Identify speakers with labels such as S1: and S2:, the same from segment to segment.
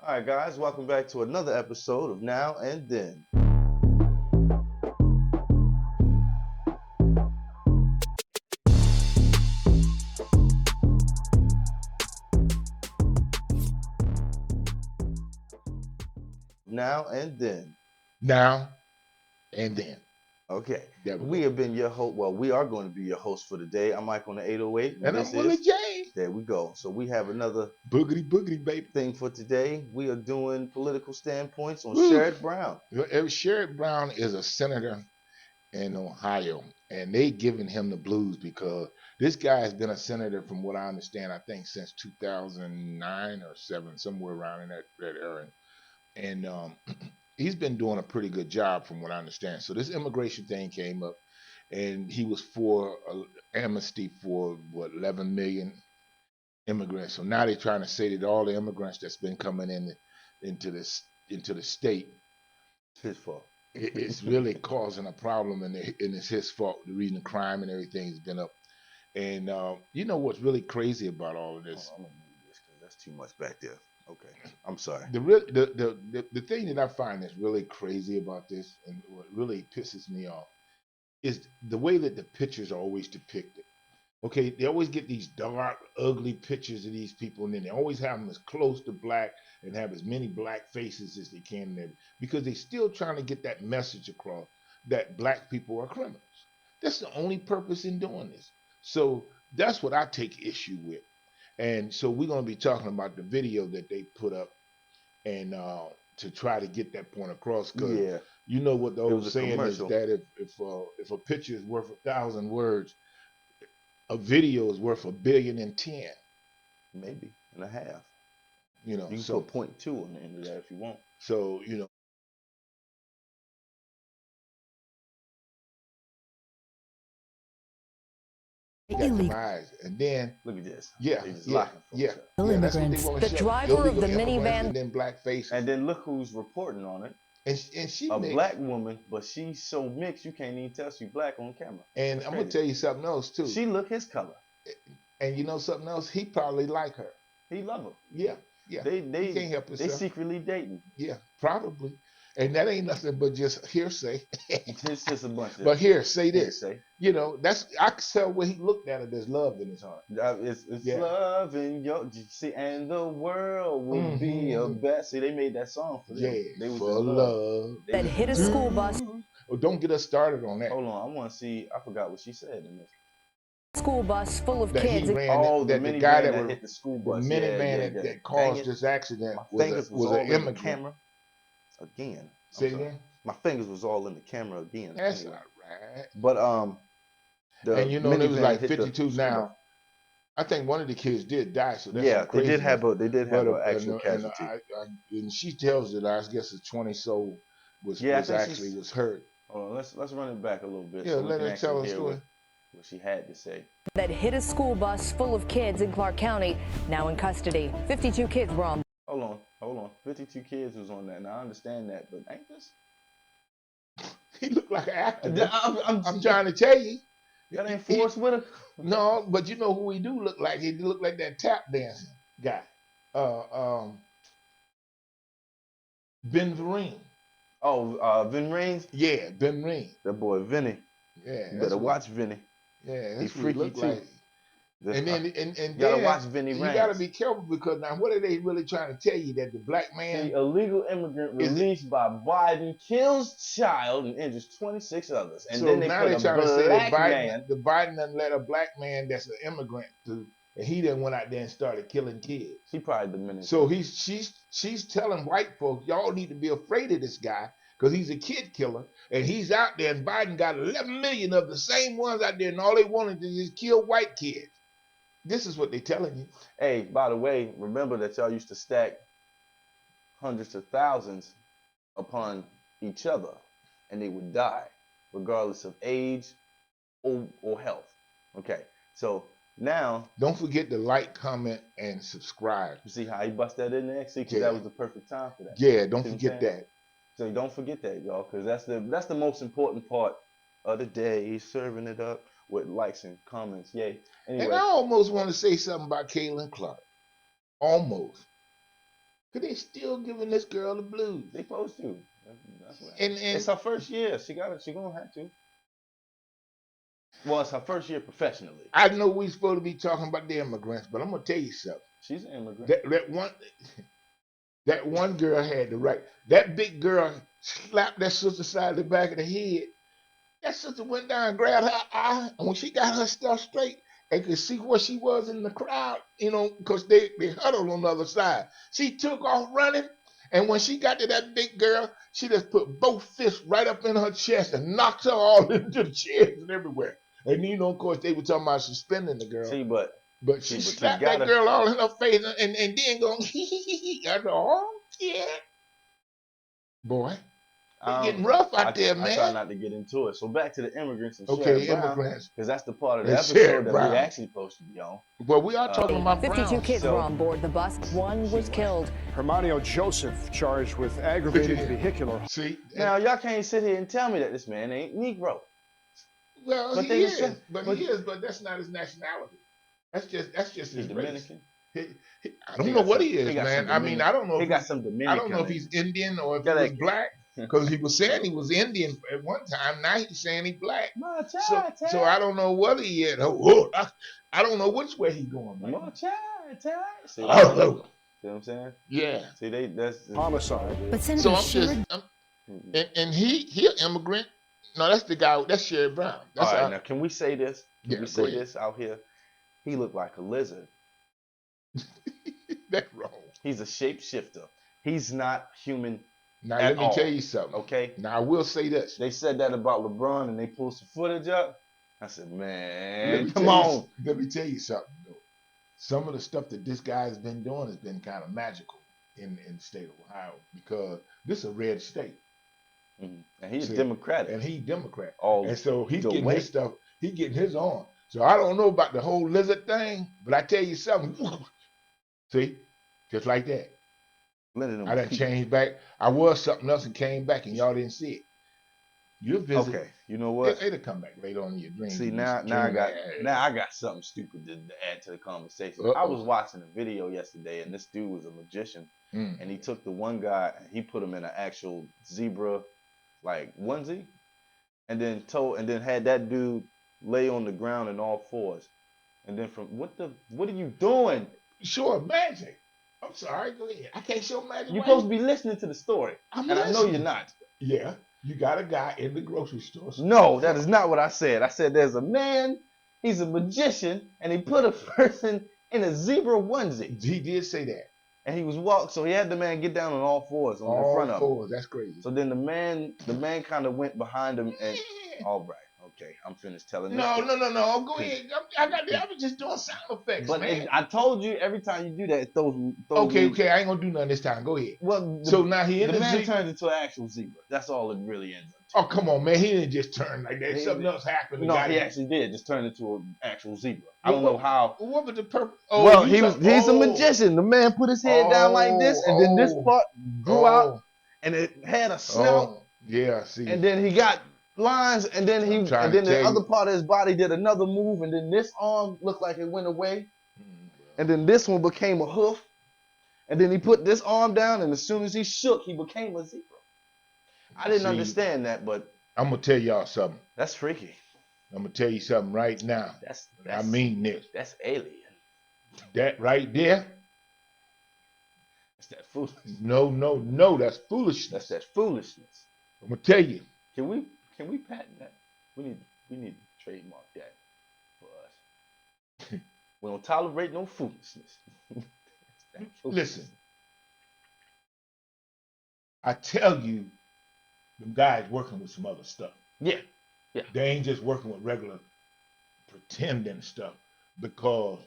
S1: All right, guys, welcome back to another episode of Now and Then. Now and Then.
S2: Now and then.
S1: Okay.
S2: There we
S1: We
S2: go.
S1: have been your host. Well, we are going to be your host for the day. I'm Mike on the 808.
S2: And
S1: this
S2: I'm Willie
S1: is
S2: J.
S1: There we go. So we have another
S2: Boogity boogity, baby.
S1: thing for today. We are doing political standpoints on
S2: Woo.
S1: Sherrod Brown.
S2: Sherrod Brown is a senator in Ohio, and they giving him the blues because this guy has been a senator, from what I understand, I think since 2009 or 7, somewhere around in that area. And he's been doing a pretty good job, from what I understand. So this immigration thing came up, and he was for amnesty for 11 million immigrants. So now they're trying to say that all the immigrants that's been coming into the state,
S1: It's his fault.
S2: it's really causing a problem, and it's his fault. The reason crime and everything has been up. And you know what's really crazy about all of this?
S1: I'm gonna move this because that's too much back there. Okay, I'm sorry.
S2: The thing that I find that's really crazy about this, and what really pisses me off, is the way that the pictures are always depicted. Okay, they always get these dark, ugly pictures of these people, and then they always have them as close to black and have as many black faces as they can there, because they're still trying to get that message across that black people are criminals. That's the only purpose in doing this. So that's what I take issue with. And so we're going to be talking about the video that they put up, and to try to get that point across, because
S1: Yeah,
S2: you know what the
S1: It
S2: old
S1: was a
S2: saying is,
S1: commercial.
S2: that if a picture is worth 1,000 words, a video is worth 1,000,000,010.
S1: maybe and a half.
S2: You know,
S1: You can
S2: so
S1: put 0.2 on the end of that if you want.
S2: so you know. Got them
S3: Illegal
S2: eyes, and then
S1: Look at this.
S2: yeah,
S1: They just
S2: yeah,
S1: locking folks
S2: yeah,
S1: up.
S2: yeah. That's what they
S3: immigrants.
S2: want
S3: The
S2: to show.
S3: driver of
S2: Illegal
S3: the
S2: immigrants,
S3: minivan-
S2: and then black faces,
S1: And then look who's reporting on it.
S2: and she
S1: A
S2: makes,
S1: black woman, but she's so mixed you can't even tell she's black on camera.
S2: and
S1: That's
S2: I'm gonna
S1: crazy.
S2: tell you something else too.
S1: She look his color.
S2: And you know something else? He probably like her.
S1: He love her.
S2: Yeah, yeah.
S1: They
S2: He can't help
S1: they
S2: himself.
S1: secretly dating.
S2: Yeah, probably. And that ain't nothing but just hearsay.
S1: It's just a bunch of.
S2: But here, say this.
S1: hearsay.
S2: You know, I can tell when he looked at her, there's love in his heart.
S1: It's
S2: Yeah.
S1: love in your see, and the world will be a
S2: Mhm.
S1: best. See, they made that song for them.
S2: Yeah,
S1: They was
S2: for
S1: in
S2: love.
S1: They
S3: that
S1: was
S3: hit a
S1: in
S3: school bus.
S2: Oh, don't get us started on that.
S1: Hold on, I want to see. I forgot what she said in this.
S3: School bus full of
S2: That
S3: kids.
S2: he ran.
S1: Oh, the
S2: that the
S1: minivan
S2: guy
S1: that,
S2: that
S1: hit the school
S2: the
S1: bus.
S2: minivan that
S1: Dang
S2: caused
S1: it.
S2: this accident
S1: My
S2: was
S1: fingers
S2: was
S1: all
S2: an
S1: in the
S2: immigrant.
S1: camera again. I'm
S2: Say
S1: sorry.
S2: again.
S1: My fingers was all in the camera again.
S2: That's
S1: Anyway.
S2: all right.
S1: But the
S2: And you know, there was
S1: minivan
S2: like
S1: hit the
S2: 52
S1: school
S2: now.
S1: bus.
S2: I think one of the kids did die, so that's
S1: Yeah,
S2: some
S1: they did have
S2: craziness.
S1: an actual
S2: and
S1: casualty.
S2: and she tells that I guess the 20 soul was
S1: Yeah, I think
S2: actually was hurt.
S1: Hold on, let's run it back a little bit.
S2: Yeah,
S1: so we
S2: let
S1: can
S2: her tell
S1: actually
S2: her
S1: hear
S2: story.
S1: what she had to say.
S3: That hit a school bus full of kids in Clark County, now in custody. 52 kids were on.
S1: Hold on. 52 kids was on that. Now I understand that, but ain't this?
S2: He looked like an actor. man.
S1: I'm
S2: I'm trying to tell you.
S1: That ain't
S2: He-
S1: Forrest Whitaker.
S2: No, but you know who he do look like? He look like that tap dancing guy. Ben Vereen.
S1: Oh, Vin Raines.
S2: Yeah, Ben Vereen.
S1: That boy Vinny.
S2: Yeah,
S1: You
S2: that's
S1: better
S2: what-
S1: watch Vinny.
S2: Yeah,
S1: He
S2: that's what he
S1: freaky
S2: look
S1: too.
S2: like. And then
S1: you gotta
S2: then
S1: watch Vinny
S2: you
S1: Raines.
S2: gotta be careful, because now what are they really trying to tell you? That the black man,
S1: See, illegal immigrant
S2: Is it-
S1: released by Biden kills child and injures 26 others. And
S2: so
S1: then they
S2: now
S1: put
S2: they're
S1: a
S2: trying to say that
S1: black
S2: Biden,
S1: man.
S2: the Biden done let a black man that's an immigrant through, and he then went out there and started killing kids.
S1: He probably Dominican.
S2: So she's telling white folks, y'all need to be afraid of this guy, because he's a kid killer, and he's out there, and Biden got 11 million of the same ones out there, and all they wanted to just kill white kids. This is what they're telling you.
S1: Hey, by the way, remember that y'all used to stack hundreds of thousands upon each other, and they would die, regardless of age or health. Okay, so now
S2: Don't forget to like, comment, and subscribe.
S1: you see how he bust that in there? See, because
S2: Yeah.
S1: that was the perfect time for that.
S2: Yeah, don't
S1: See what I'm
S2: forget
S1: saying?
S2: that.
S1: So don't forget that, y'all, because that's the most important part of the day. Serving it up with likes and comments. Yay.
S2: And
S1: Anyway,
S2: I almost want to say something about Caitlin Clark. Almost. Cause they still giving this girl the blues.
S1: They supposed to. That's what
S2: And
S1: it's her first year. She gonna have to. Well, it's her first year professionally.
S2: I know we supposed to be talking about the immigrants, but I'm gonna tell you something.
S1: She's an immigrant.
S2: That one girl had the right. That big girl slapped that sister side of the back of the head. That sister went down and grabbed her eye, and when she got her stuff straight and could see where she was in the crowd, you know, because they huddled on the other side. She took off running, and when she got to that big girl, she just put both fists right up in her chest and knocked her all into the chairs and everywhere. And you know, of course, they were talking about suspending the girl.
S1: See, but
S2: she slapped that girl all in her face and then going, I said, oh, yeah. Boy, it's getting rough out there, man.
S1: I try not to get into it. So back to the immigrants and
S2: okay,
S1: Sherron
S2: immigrants.
S1: Because that's the part of the episode that we actually supposed to be on.
S2: Well, we are talking about
S3: 52 kids were on board the bus. One was killed.
S4: Hermanio Joseph charged with aggravated vehicular.
S2: See?
S1: Now, y'all can't sit here and tell me that this man ain't Negro.
S2: Well, but he is, but that's not his nationality. That's just his
S1: Dominican.
S2: I don't know what he is, man. I mean, I don't know.
S1: He got some Dominican.
S2: I don't know if he's Indian or if he was black, because he was saying he was Indian at one time. Now he's saying he's black. So I don't know what he is. I don't know which way he's going.
S1: See what I'm saying?
S2: Yeah.
S1: See, that's
S4: homicide.
S3: But Senator
S2: and he an immigrant. No, that's the guy. That's Sherron Brown. That's
S1: all right. Now, can we say this? Can we say this out here? He looked like a lizard.
S2: That's wrong.
S1: He's a shapeshifter. He's not human.
S2: Now let me tell you something.
S1: Okay.
S2: Now I will say this.
S1: They said that about LeBron, and they pulled some footage up. I said, man, come on.
S2: Let me tell you something. Though. Some of the stuff that this guy has been doing has been kind of magical in the state of Ohio, because this is a red state.
S1: Mm-hmm. And he's Democratic.
S2: And he's Democrat.
S1: And
S2: so he's getting his stuff. He's getting his on. So I don't know about the whole lizard thing, but I tell you something. See, just like that. I done changed back. I was something else and came back, and y'all didn't see it. You'll visit.
S1: Okay, you know what?
S2: It'll come back later on in your dream.
S1: See, now I got something stupid to add to the conversation. I was watching a video yesterday, and this dude was a magician, and he took the one guy and he put him in an actual zebra, like onesie, and then had that dude lay on the ground in all fours, and then what are you doing?
S2: Sure, magic. I'm sorry, go ahead. I can't show magic.
S1: You're supposed to be listening to the story, and I know you're not.
S2: Yeah, you got a guy in the grocery store.
S1: No, that is not what I said. I said there's a man, he's a magician, and he put a person in a zebra onesie.
S2: He did say that.
S1: And he was so he had the man get down on all fours on the front of him.
S2: All fours, that's crazy.
S1: So then the man kind of went behind him and, all right. Okay, I'm finished telling this.
S2: No. Go ahead. I was just doing sound effects,
S1: but
S2: man.
S1: I told you every time you do that, it throws
S2: Okay, I ain't gonna do nothing this time. Go ahead.
S1: Well,
S2: so now the
S1: man turned into an actual zebra. That's all it really ends up.
S2: Oh, come on, man. He didn't just turn like that. Something else happened.
S1: No, he actually did. Just turn into an actual zebra. I don't know how.
S2: What was the purpose?
S1: Well, he's a magician. The man put his head down like this, and then this part grew out, and it had a snout.
S2: Yeah, I see.
S1: And then he got lines, and then the other part of his body did another move, and then this arm looked like it went away, and then this one became a hoof, and then he put this arm down, and as soon as he shook, he became a zebra. I didn't understand that, but
S2: I'm gonna tell y'all something.
S1: That's freaky.
S2: I'm gonna tell you something right now. I mean this.
S1: That's alien.
S2: That right there.
S1: That's that foolishness.
S2: No, that's foolishness.
S1: That's that foolishness.
S2: I'm gonna tell you.
S1: Can we patent that? We need to trademark that for us. We don't tolerate no foolishness.
S2: Listen, I tell you, them guys working with some other stuff.
S1: Yeah.
S2: They ain't just working with regular pretending stuff, because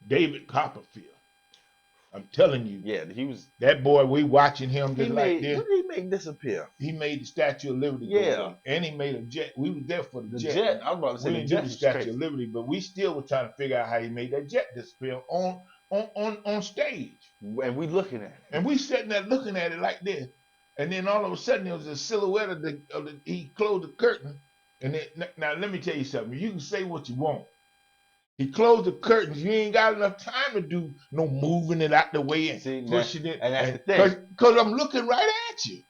S2: David Copperfield, I'm telling you.
S1: Yeah, he was.
S2: That boy, we watching him just like this.
S1: What did he make disappear?
S2: He made the Statue of Liberty.
S1: Yeah.
S2: And he made a jet. We was there for the jet.
S1: Jet. I was about to say
S2: we didn't do the Statue of Liberty, but we still were trying to figure out how he made that jet disappear on stage.
S1: And we looking at it.
S2: And we sitting there looking at it like this. And then all of a sudden, there was a silhouette of he closed the curtain. And now let me tell you something. You can say what you want. He closed the curtains. You ain't got enough time to do no moving it out the way and
S1: See,
S2: pushing it.
S1: and that's the thing.
S2: Because I'm looking right at you.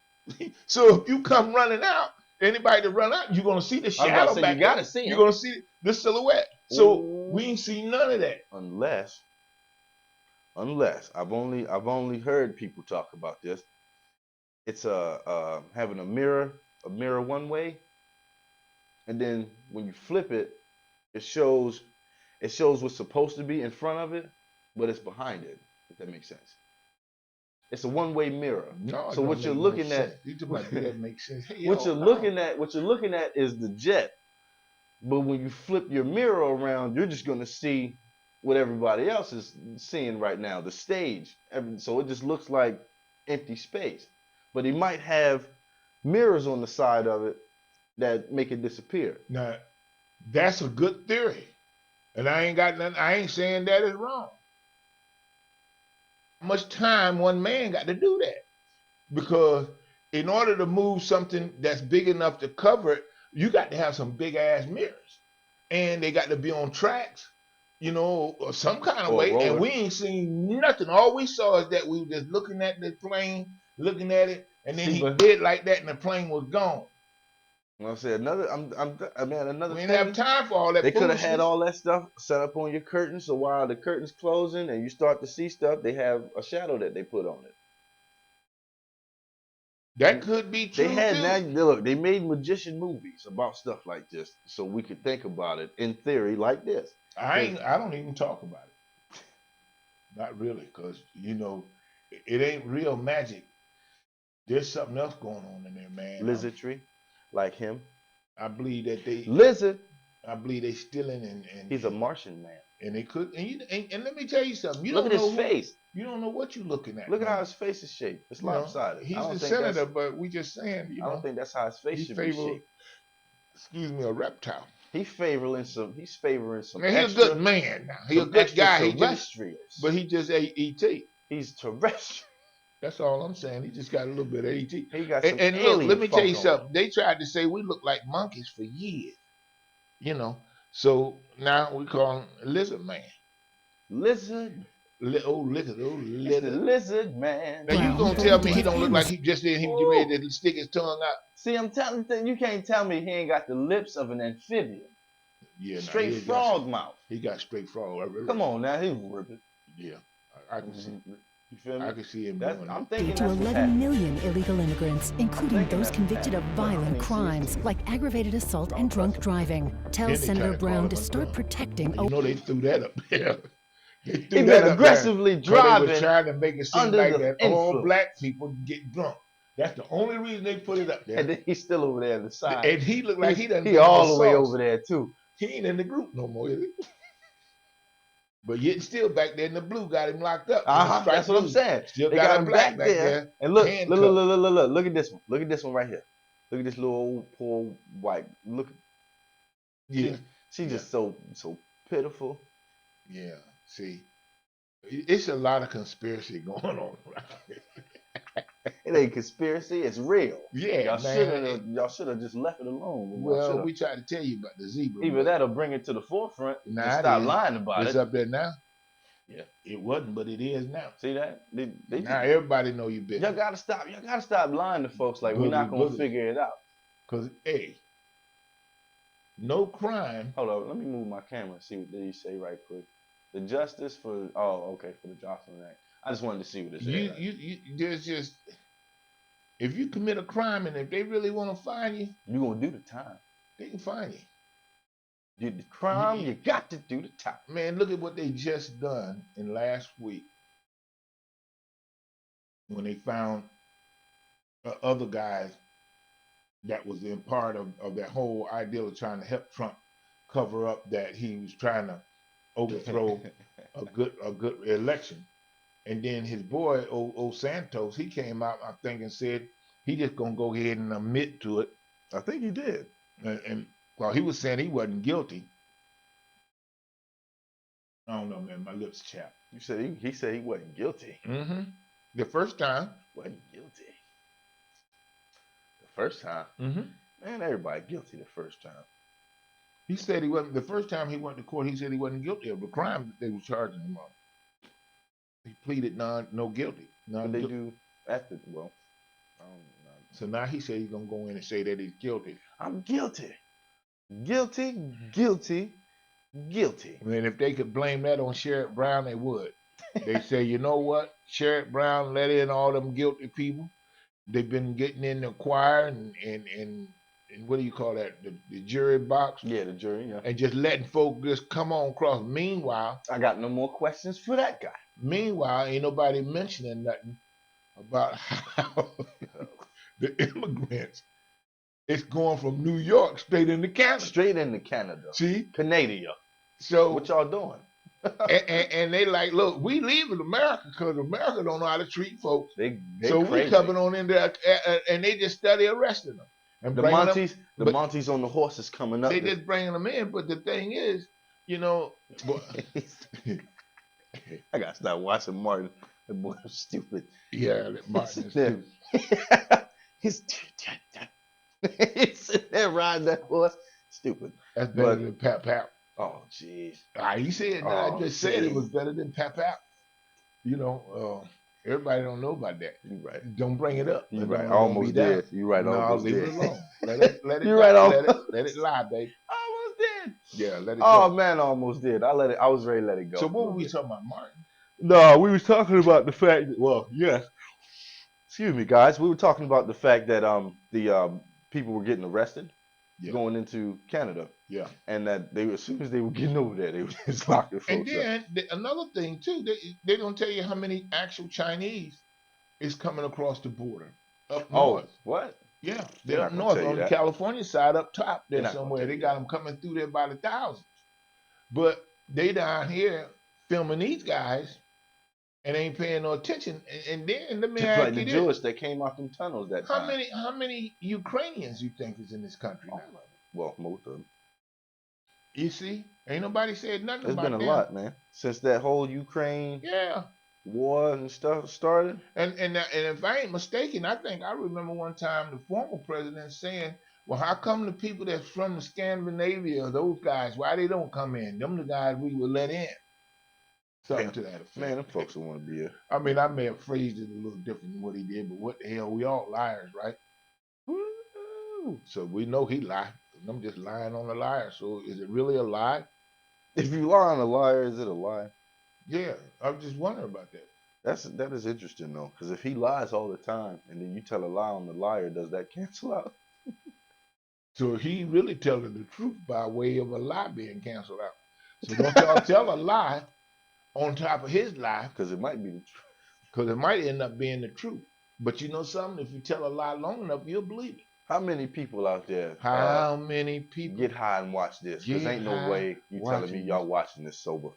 S2: So if you come running out, anybody to run out, you're gonna see the shadow
S1: say,
S2: back
S1: you gotta
S2: there.
S1: see
S2: You're
S1: him.
S2: gonna see the silhouette. So
S1: Ooh.
S2: we ain't seen none of that.
S1: Unless I've only heard people talk about this. It's having a mirror one way, and then when you flip it, it shows what's supposed to be in front of it, but it's behind it. If that makes sense. It's a one-way mirror.
S2: No,
S1: So what you're looking at,
S2: you just like, that makes sense. Hey,
S1: what you're looking at is the jet. But when you flip your mirror around, you're just gonna see what everybody else is seeing right now, the stage. So it just looks like empty space. But he might have mirrors on the side of it that make it disappear.
S2: Now, that's a good theory. And I ain't got nothing, I ain't saying that is wrong. How much time one man got to do that? Because in order to move something that's big enough to cover it, you got to have some big ass mirrors. And they got to be on tracks, you know, or some kind of way. And we ain't seen nothing. All we saw is that we were just looking at the plane, looking at it, and then he did like that and the plane was gone.
S1: Well, I said another
S2: We didn't have time for all that.
S1: They could have had all that stuff set up on your curtain, so while the curtain's closing and you start to see stuff, they have a shadow that they put on it.
S2: That could be true.
S1: They made magician movies about stuff like this, so we could think about it in theory like this.
S2: I don't even talk about it. Not really, because you know, it ain't real magic. There's something else going on in there, man.
S1: Lizardry, like him.
S2: I believe that they
S1: lizard.
S2: I believe they stealing and
S1: he's a Martian man.
S2: And they could and let me tell you something. You
S1: look
S2: don't
S1: at
S2: know
S1: his face.
S2: You don't know what you're looking at.
S1: Look at how his face is shaped. It's lopsided.
S2: He's a senator, but we just saying.
S1: I don't think that's how his face should be shaped.
S2: Excuse me, a reptile.
S1: He's favoring some.
S2: Man, he's a good man now. He's a good guy. But he just ate ET.
S1: He's terrestrial.
S2: That's all I'm saying. He just got a little bit of ET.
S1: He got some
S2: and look, let me tell you something. They tried to say we look like monkeys for years. You know. So now we call him Lizard Man.
S1: Lizard.
S2: Lizard
S1: Man.
S2: Now you gonna tell me he don't look like he just did him get ready to stick his tongue out?
S1: See, I'm telling you, you can't tell me he ain't got the lips of an amphibian.
S2: Yeah,
S1: straight frog mouth.
S2: He got straight frog.
S1: Come on now, he's ripping.
S2: Yeah, I can see.
S1: You feel me?
S2: I can see him doing
S5: I'm thinking to 11 million illegal immigrants, including those convicted of violent crimes like aggravated assault and drunk driving. Tell Senator Brown to start protecting.
S2: You know they threw that up there.
S1: He's been aggressively driving.
S2: They were trying to make it seem like that all
S1: influence.
S2: Black people get drunk. That's the only reason they put it up there.
S1: And then he's still over there on the side.
S2: And he looked like he doesn't.
S1: He all the way over there too.
S2: He ain't in the group no more, is he? But yet still back there in the blue got him locked up.
S1: That's what I'm saying.
S2: Still
S1: they
S2: got him back there.
S1: And look at this one. Look at this one right here. Look at this little old poor white. Look.
S2: Yeah.
S1: She's just so pitiful.
S2: Yeah. See, it's a lot of conspiracy going on around here.
S1: It ain't conspiracy. It's real.
S2: Yeah,
S1: y'all should have just left it alone.
S2: Well, we tried to tell you about the zebra.
S1: Either that or bring it to the forefront. Stop lying about it.
S2: It's up there now.
S1: Yeah,
S2: it wasn't, but it is now.
S1: See that?
S2: Now everybody know you business.
S1: Y'all gotta stop. Y'all gotta stop lying to folks like we're not gonna figure it out.
S2: Cause no crime.
S1: Hold on, let me move my camera and see what they say right quick. The justice for for the Jocelyn Act. I just wanted to see what it said.
S2: There's just, if you commit a crime and if they really want to find you,
S1: you're gonna do the time.
S2: They can find you.
S1: You did the crime, you got to do the time.
S2: Man, look at what they just done in last week when they found other guys that was in part of that whole idea of trying to help Trump cover up that he was trying to overthrow a good election. And then his boy, old Santos, he came out, I think, and said he just gonna go ahead and admit to it.
S1: I think he did.
S2: And well, he was saying he wasn't guilty. I don't know, man. My lips chapped.
S1: You said he said he wasn't guilty.
S2: Mm-hmm. The first time.
S1: Wasn't guilty. The first time.
S2: Mm-hmm.
S1: Man, everybody guilty the first time.
S2: He said he wasn't. The first time he went to court, he said he wasn't guilty of the crime that they were charging him on. He pleaded no guilty.
S1: What they do after? Well, I don't know.
S2: So now he said he's gonna go in and say that he's guilty.
S1: I'm guilty, guilty, guilty, guilty.
S2: And if they could blame that on Sherrod Brown, they would. They say, you know what? Sherrod Brown let in all them guilty people. They've been getting in the choir and what do you call that? The jury box.
S1: Yeah, the jury. Yeah.
S2: And just letting folk just come on across. Meanwhile,
S1: I got no more questions for that guy.
S2: Meanwhile, ain't nobody mentioning nothing about how the immigrants, it's going from New York straight into Canada.
S1: Straight into Canada.
S2: See?
S1: Canada.
S2: So
S1: what y'all doing?
S2: and they like, look, we leaving America because America don't know how to treat folks.
S1: They
S2: so
S1: crazy.
S2: we coming on in there and they just study arresting them. And
S1: the Monties on the horses coming up.
S2: They just bringing them in. But the thing is, you know,
S1: I gotta stop watching Martin. That boy was stupid.
S2: Yeah, that Martin is stupid.
S1: He's sitting there riding that horse. Stupid.
S2: That's better than Pap Pap.
S1: Oh, jeez.
S2: You said that. I just said it was better than Pap Pap. You know, everybody don't know about that.
S1: You right.
S2: Don't bring it up.
S1: You right. Almost did. You right. Almost
S2: leave
S1: did.
S2: it alone. Let it
S1: You right.
S2: Let it lie, baby.
S1: Almost did.
S2: Yeah, let it
S1: go.
S2: go.
S1: Man, almost did. I was ready to let it go.
S2: So what were we talking about, Martin?
S1: No, we was talking about the fact that, well, yes. Excuse me, guys. We were talking about the fact that the people were getting arrested going into Canada.
S2: Yeah.
S1: And that they, as soon as they were getting over there, they were just locking folks
S2: up. And then another thing too, they don't tell you how many actual Chinese is coming across the border up north.
S1: Oh, what?
S2: Yeah, they're up north on the California side, up top there somewhere. They got them coming through there by the thousands. But they down here filming these guys and ain't paying no attention. And then let me ask
S1: like
S2: you
S1: the Jewish that came out them tunnels that
S2: how
S1: time.
S2: How many Ukrainians you think is in this country now?
S1: Well, most of them.
S2: You see, ain't nobody said nothing about that.
S1: There's been a lot, man, since that whole Ukraine war and stuff started.
S2: And if I ain't mistaken, I think I remember one time the former president saying, well, how come the people that's from Scandinavia, those guys, why they don't come in? Them the guys we would let in. Something to that effect.
S1: Man, them folks don't want to be here.
S2: I mean, I may have phrased it a little different than what he did, but what the hell, we all liars, right? Woo! So we know he lied. I'm just lying on a liar. So is it really a lie?
S1: If you lie on a liar, is it a lie?
S2: Yeah, I'm just wondering about that.
S1: That is interesting though, because if he lies all the time and then you tell a lie on the liar, does that cancel out?
S2: So he really telling the truth by way of a lie being canceled out. So don't y'all tell a lie on top of his lie,
S1: because it might be the truth.
S2: Because it might end up being the truth. But you know something? If you tell a lie long enough, you'll believe it.
S1: How many people out there?
S2: How many people
S1: get high and watch this? Because ain't no way you telling me y'all watching this sober.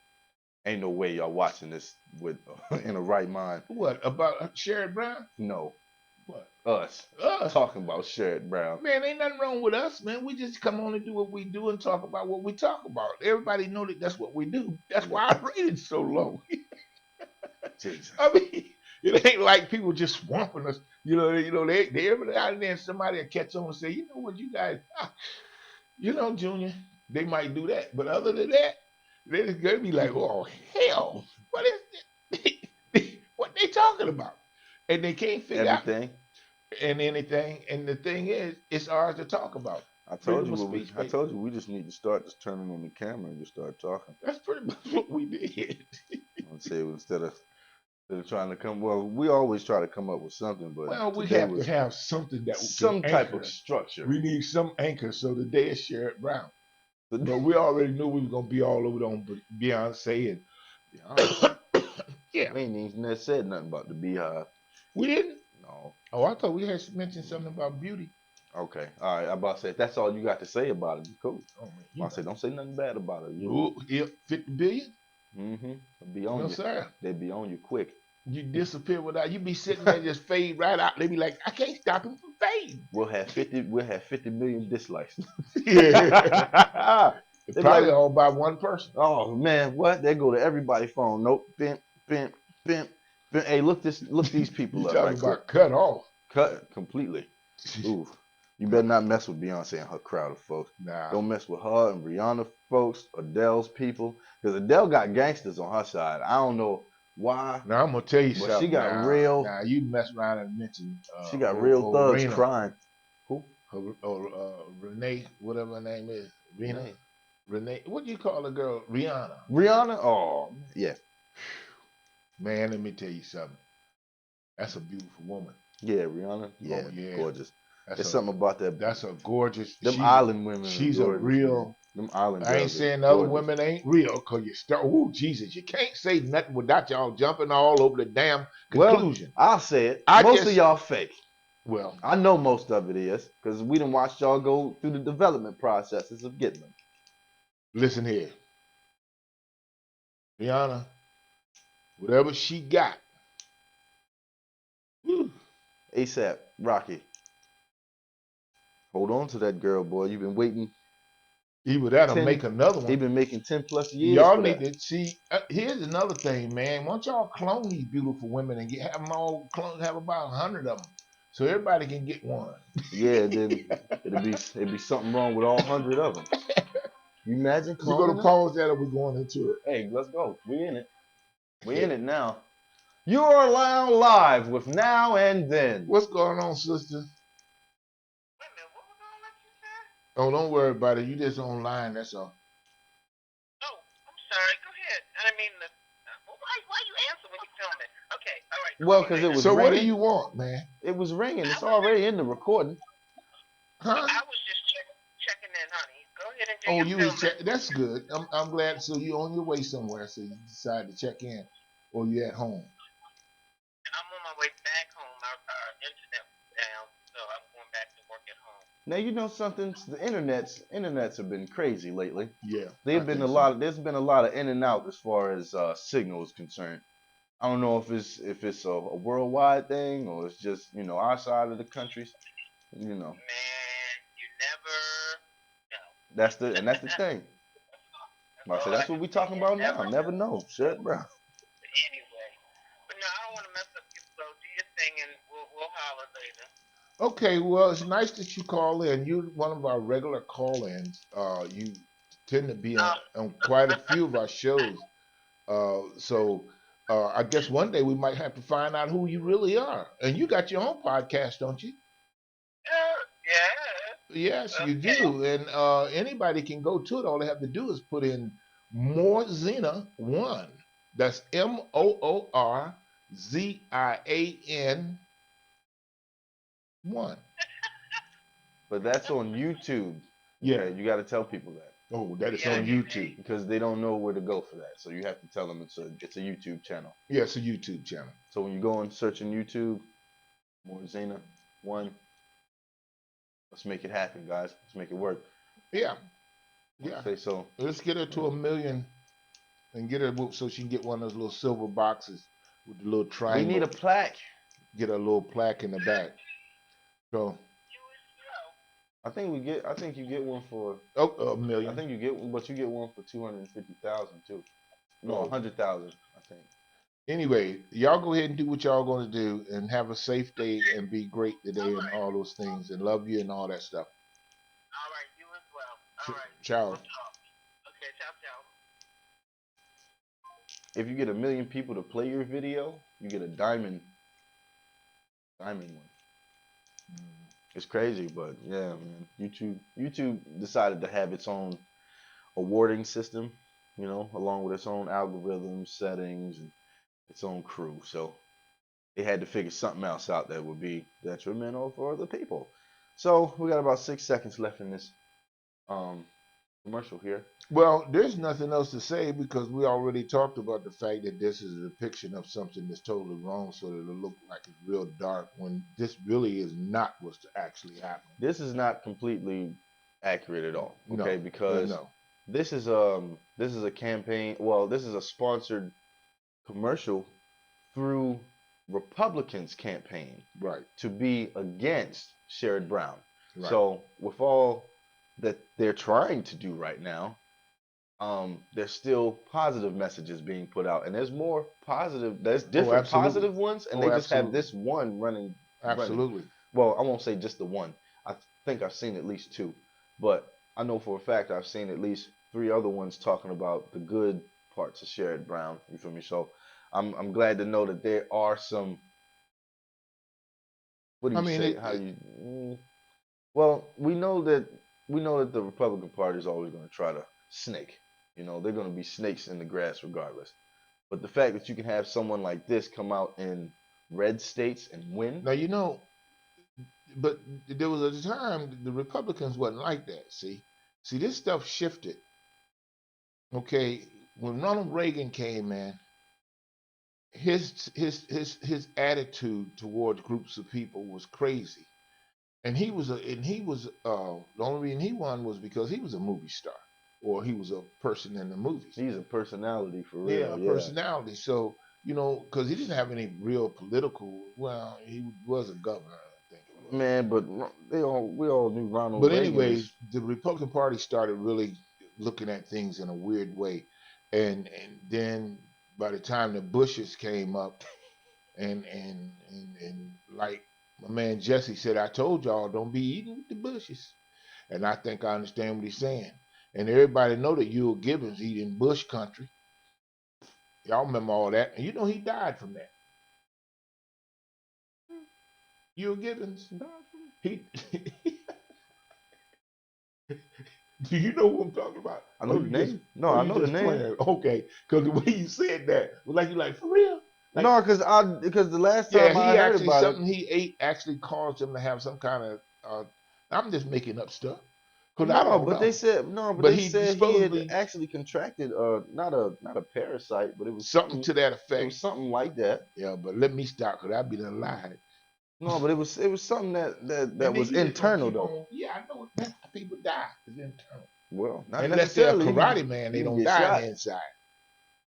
S1: Ain't no way y'all watching this with in a right mind.
S2: What about Sherrod Brown?
S1: No.
S2: What?
S1: Us talking about Sherrod Brown.
S2: Man, ain't nothing wrong with us, man. We just come on and do what we do and talk about what we talk about. Everybody know that that's what we do. That's why I rated so low.
S1: Jesus.
S2: I mean, it ain't like people just swamping us. They every now and then somebody will catch on and say, you know what, you guys, Junior, they might do that. But other than that, they're just gonna be like, oh hell, what is this? What they talking about? And they can't figure
S1: everything
S2: and anything. And the thing is, it's ours to talk about.
S1: I told you we just need to start just turning on the camera and just start talking.
S2: That's pretty much what we did.
S1: I'd say instead of trying to come, well, we always try to come up with something, but
S2: we have to have something that
S1: some type of structure.
S2: We need some anchor. So today is Sherrod Brown. But we already knew we was gonna be all over on Beyonce and
S1: yeah. We ain't even said nothing about the Beehive.
S2: We didn't?
S1: No.
S2: Oh, I thought we had mentioned something about beauty.
S1: Okay. All right. I'm about to say, if that's all you got to say about it, cool.
S2: Oh, man,
S1: I say, don't say nothing bad about it.
S2: You 50 billion?
S1: Mm-hmm. Be on you.
S2: Sir.
S1: They be on you quick.
S2: You disappear without, you be sitting there just fade right out. They be like, I can't stop him from fading.
S1: We'll have 50 million dislikes.
S2: Yeah. Probably all by one person.
S1: Oh man, what? They go to everybody's phone. Nope. Bimp. Hey, look these people
S2: you
S1: up.
S2: Talking about cut off.
S1: Cut completely. Ooh. You better not mess with Beyonce and her crowd of folks.
S2: Nah.
S1: Don't mess with her and Rihanna folks, Adele's people. Because Adele got gangsters on her side. I don't know why.
S2: Now I'm gonna tell you
S1: But
S2: something.
S1: she got
S2: now,
S1: real.
S2: Now you mess around and mention.
S1: She got real thugs
S2: Rena,
S1: crying. Who?
S2: Renee, whatever her name is. Renee. What do you call the girl? Rihanna.
S1: Rihanna? Oh, yeah.
S2: Man, let me tell you something. That's a beautiful woman.
S1: Yeah, Rihanna. Yeah,
S2: yeah.
S1: Gorgeous.
S2: That's
S1: There's something about that.
S2: That's a gorgeous.
S1: Them island women.
S2: She's
S1: are
S2: a
S1: gorgeous,
S2: real.
S1: man. Them island
S2: I ain't
S1: girls are
S2: saying the other
S1: gorgeous.
S2: women ain't real, cause you start. Oh Jesus, you can't say nothing without y'all jumping all over the damn conclusion.
S1: Well, I'll say it.
S2: I
S1: Most
S2: just-
S1: of y'all fake.
S2: Well,
S1: I know most of it is, because we done watched y'all go through the development processes of getting them.
S2: listen here, Rihanna, whatever she got. Whew,
S1: ASAP, Rocky. Hold on to that girl, boy. You've been waiting.
S2: either that or
S1: 10
S2: make another
S1: They've
S2: one.
S1: been making 10 plus years.
S2: Y'all
S1: for
S2: need
S1: that.
S2: to see. Here's another thing, man. Why don't y'all clone these beautiful women and have them all clone? Have about 100 of them, so everybody can get one.
S1: Yeah, then it'd be something wrong with all 100 of them. You imagine
S2: We're gonna
S1: cloning them?
S2: pause that, or we're going into it.
S1: Hey, let's go. We in it. We in it now. You are now live with Now and Then.
S2: What's going on, sister? Oh, don't worry about it. You just online. That's all.
S6: Oh, I'm sorry. Go ahead. I mean, why you answer when you film it? Okay, all right.
S1: Well, because it was
S2: So
S1: ringing.
S2: what do you want, man?
S1: It was ringing. It's already in the recording.
S2: Huh?
S6: I was just checking in, honey. Go ahead and do
S2: Oh,
S6: your
S2: you was
S6: filming.
S2: that's good. I'm glad. So you on your way somewhere. So you decided to check in, or you at home?
S6: I'm on my way back home. Our internet was down, so I'm going back to work at home.
S1: Now you know something. The internets have been crazy lately.
S2: Yeah.
S1: There's been a lot of in and out as far as signal is concerned. I don't know if it's a worldwide thing or it's just our side of the country.
S6: Man, you never know.
S1: That's the thing. I said that's what we talking about now. Never know. Shit, bro.
S6: Anyway, but no, I don't want to mess up your flow. Do your thing, and we'll holler later.
S2: Okay. Well, it's nice that you call in. You're one of our regular call-ins. You tend to be on quite a few of our shows. So I guess one day we might have to find out who you really are. And you got your own podcast, don't you?
S6: Yeah.
S2: Yes, you do. And anybody can go to it. All they have to do is put in Moorzina1. That's MOORZIAN 1.
S1: But that's on YouTube.
S2: Yeah.
S1: Okay, you got to tell people that
S2: Oh, that is
S6: Yeah.
S2: on YouTube.
S1: because they don't know where to go for that. So you have to tell them it's a YouTube channel.
S2: Yeah, it's a YouTube channel.
S1: So when you go and search in YouTube, Moorzina 1. Let's make it happen, guys. Let's make it work.
S2: Yeah. Yeah.
S1: Say so.
S2: Let's get her to 1 million and get her so she can get one of those little silver boxes with the little
S1: We
S2: triangle.
S1: need a plaque.
S2: Get a little plaque in the back. So,
S1: I think you get one for.
S2: 1 million.
S1: I think you get one, but you get one for 250,000 too. No,
S2: Oh.
S1: 100,000. I think.
S2: Anyway, y'all go ahead and do what y'all going to do and have a safe day and be great today and all those things and love you and all that stuff.
S6: All right, you as well. All right.
S2: Ciao.
S6: We'll talk. Okay, ciao, ciao.
S1: If you get 1 million people to play your video, you get a diamond one. It's crazy, but yeah, man. YouTube decided to have its own awarding system, along with its own algorithms, settings, and its own crew. So they had to figure something else out that would be detrimental for other people. So we got about 6 seconds left in this commercial here.
S2: Well, there's nothing else to say because we already talked about the fact that this is a depiction of something that's totally wrong so that it'll look like it's real dark when this really is not what's actually happening.
S1: This is not completely accurate at all, okay?
S2: No,
S1: because
S2: no.
S1: this is a campaign. Well, this is a sponsored commercial through Republicans' campaign
S2: Right.
S1: to be against Sherrod Brown.
S2: Right.
S1: So with all that they're trying to do right now, there's still positive messages being put out, and there's more positive. There's different
S2: absolutely.
S1: positive ones, and
S2: Oh,
S1: they just have
S2: absolutely.
S1: this one running.
S2: Absolutely.
S1: Well, I won't say just the one. I think I've seen at least 2, but I know for a fact I've seen at least 3 other ones talking about the good parts of Sherrod Brown. You feel me? So I'm glad to know that there are some. What do
S2: I
S1: you
S2: mean,
S1: say? How you? Well, we know that the Republican Party is always going to try to snake. You know, they're going to be snakes in the grass regardless. But the fact that you can have someone like this come out in red states and win.
S2: now, but there was a time the Republicans wasn't like that. See, this stuff shifted. Okay, when Ronald Reagan came in, his attitude towards groups of people was crazy, and the only reason he won was because he was a movie star, or he was a person in the movies.
S1: He's a personality for
S2: Yeah,
S1: real.
S2: a
S1: Yeah.
S2: personality. So because he didn't have any real political. Well, he was a governor, I think it was.
S1: Man, but we all knew Ronald
S2: But
S1: Reagan
S2: anyways,
S1: was.
S2: the Republican Party started really looking at things in a weird way, and then by the time the Bushes came up, and like my man Jesse said, I told y'all don't be eating with the Bushes, and I think I understand what he's saying. And everybody know that Ewell Gibbons eat in Bush country. Y'all remember all that, and he died from that. Ewell Gibbons died from it. He Do you know what I'm talking about?
S1: I know
S2: Or
S1: the
S2: you
S1: name.
S2: just-
S1: No,
S2: or
S1: I
S2: you
S1: know the
S2: just
S1: name.
S2: playing? Okay, because the way you said that was like you like for real. Like,
S1: No, because the last time
S2: yeah,
S1: I
S2: he
S1: heard
S2: actually
S1: about
S2: something he ate actually caused him to have some kind of. I'm just making up stuff because I
S1: no,
S2: don't
S1: but
S2: know.
S1: they said no, but
S2: But
S1: they
S2: he
S1: said he had
S2: supposedly
S1: actually contracted not a parasite, but it was
S2: something to that
S1: it
S2: effect.
S1: was something like that.
S2: Yeah, but let me stop because I'd be done lied.
S1: No, but it was something that
S2: And then
S1: was
S2: you just gonna
S1: internal
S2: keep
S1: though.
S2: on- Yeah, I know. That's how people die. It's internal.
S1: Well, not
S2: Unless they're a
S1: necessarily.
S2: karate man, they
S1: you can
S2: don't
S1: get
S2: die on
S1: shot
S2: the inside.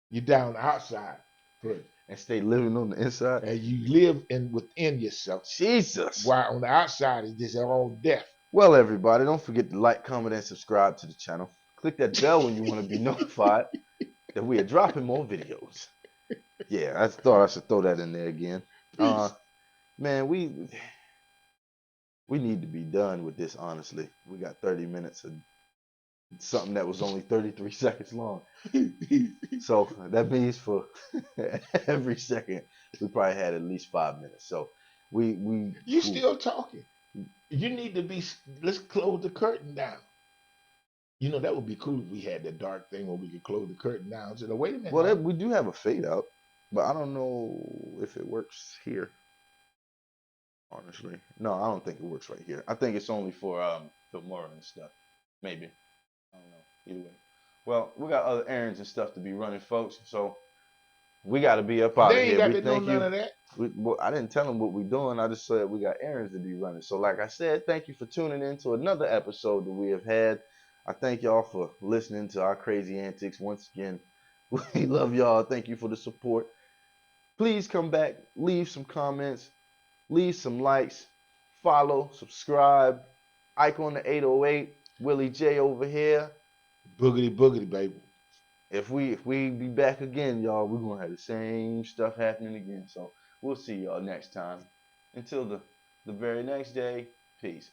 S2: You die on the outside first.
S1: and stay living on the inside.
S2: And you live within yourself.
S1: Jesus.
S2: While on the outside is just all death.
S1: Well, everybody, don't forget to like, comment, and subscribe to the channel. Click that bell when you want to be notified that we are dropping more videos. Yeah, I thought I should throw that in there again. Man, we need to be done with this, honestly. We got 30 minutes of something that was only 33 seconds long. So that means for every second, we probably had at least 5 minutes. So we
S2: You still talking. You need to be, let's close the curtain down. That would be cool if we had that dark thing where we could close the curtain down. So, wait a minute.
S1: Well, we do have a fade out, but I don't know if it works here. Honestly, no, I don't think it works right here. I think it's only for Filmora and stuff. Maybe. I don't know. Either way. Well, we got other errands and stuff to be running, folks. So we got to be up out of
S2: They ain't
S1: here.
S2: got
S1: We
S2: to know
S1: thank
S2: none
S1: you.
S2: of that.
S1: Well, I didn't tell them what we're doing. I just said we got errands to be running. So like I said, thank you for tuning in to another episode that we have had. I thank y'all for listening to our crazy antics. Once again, we love y'all. Thank you for the support. Please come back, leave some comments, leave some likes, follow, subscribe. Ike on the 808, Willie J over here.
S2: Boogity boogity, baby.
S1: If we be back again, y'all, we're gonna have the same stuff happening again. So we'll see y'all next time. Until the very next day, peace.